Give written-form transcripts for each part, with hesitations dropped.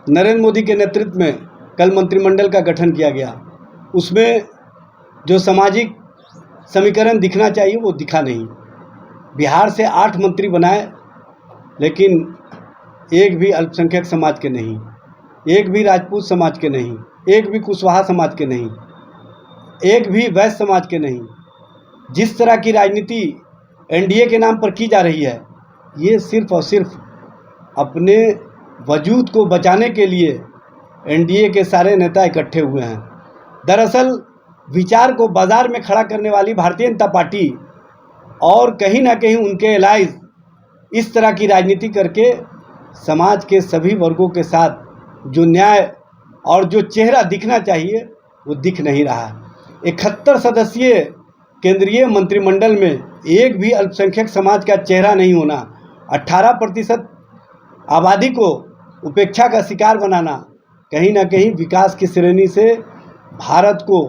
नरेंद्र मोदी के नेतृत्व में कल मंत्रिमंडल का गठन किया गया। उसमें जो सामाजिक समीकरण दिखना चाहिए वो दिखा नहीं। बिहार से 8 मंत्री बनाए, लेकिन एक भी अल्पसंख्यक समाज के नहीं, एक भी राजपूत समाज के नहीं, एक भी कुशवाहा समाज के नहीं, एक भी वैश्य समाज के नहीं। जिस तरह की राजनीति एनडीए के नाम पर की जा रही है, ये सिर्फ और सिर्फ अपने वजूद को बचाने के लिए एनडीए के सारे नेता इकट्ठे हुए हैं। दरअसल विचार को बाजार में खड़ा करने वाली भारतीय जनता पार्टी और कहीं ना कहीं उनके एलाइज इस तरह की राजनीति करके समाज के सभी वर्गों के साथ जो न्याय और जो चेहरा दिखना चाहिए वो दिख नहीं रहा। 71 सदस्यीय केंद्रीय मंत्रिमंडल में एक भी अल्पसंख्यक समाज का चेहरा नहीं होना, 18% आबादी को उपेक्षा का शिकार बनाना कहीं ना कहीं विकास की श्रेणी से भारत को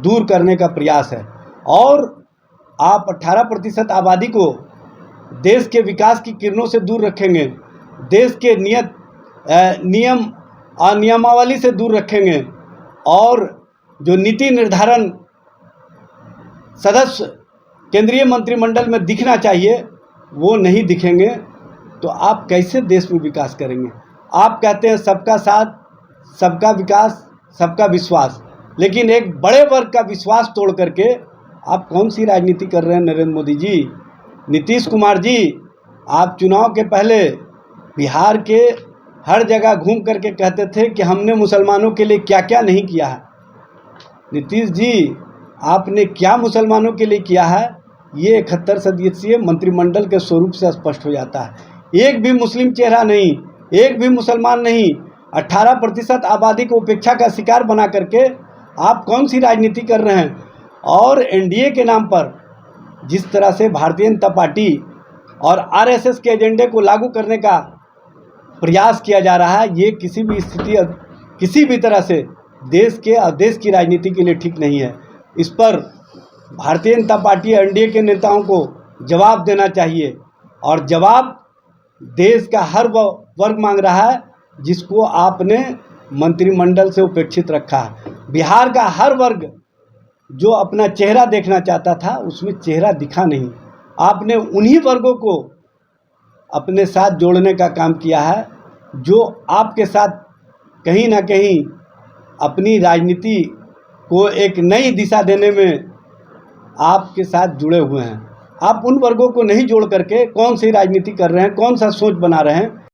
दूर करने का प्रयास है। और आप 18% आबादी को देश के विकास की किरणों से दूर रखेंगे, देश के नियम और नियमावली से दूर रखेंगे, और जो नीति निर्धारण सदस्य केंद्रीय मंत्रिमंडल में दिखना चाहिए वो नहीं दिखेंगे, तो आप कैसे देश में विकास करेंगे? आप कहते हैं सबका साथ, सबका विकास, सबका विश्वास, लेकिन एक बड़े वर्ग का विश्वास तोड़ करके आप कौन सी राजनीति कर रहे हैं नरेंद्र मोदी जी? नीतीश कुमार जी, आप चुनाव के पहले बिहार के हर जगह घूम करके कहते थे कि हमने मुसलमानों के लिए क्या क्या नहीं किया है। नीतीश जी, आपने क्या मुसलमानों के लिए किया है, ये 71 सदस्यीय मंत्रिमंडल के स्वरूप से स्पष्ट हो जाता है। एक भी मुस्लिम चेहरा नहीं, एक भी मुसलमान नहीं, 18% आबादी को उपेक्षा का शिकार बना करके आप कौन सी राजनीति कर रहे हैं? और एनडीए के नाम पर जिस तरह से भारतीय जनता पार्टी और आरएसएस के एजेंडे को लागू करने का प्रयास किया जा रहा है, ये किसी भी स्थिति, किसी भी तरह से देश के और देश की राजनीति के लिए ठीक नहीं है। इस पर भारतीय जनता पार्टी एनडीए के नेताओं को जवाब देना चाहिए, और जवाब देश का हर वर्ग मांग रहा है जिसको आपने मंत्रिमंडल से उपेक्षित रखा है। बिहार का हर वर्ग जो अपना चेहरा देखना चाहता था, उसमें चेहरा दिखा नहीं। आपने उन्हीं वर्गों को अपने साथ जोड़ने का काम किया है जो आपके साथ कहीं ना कहीं अपनी राजनीति को एक नई दिशा देने में आपके साथ जुड़े हुए हैं। आप उन वर्गों को नहीं जोड़ करके कौन सी राजनीति कर रहे हैं, कौन सा सोच बना रहे हैं?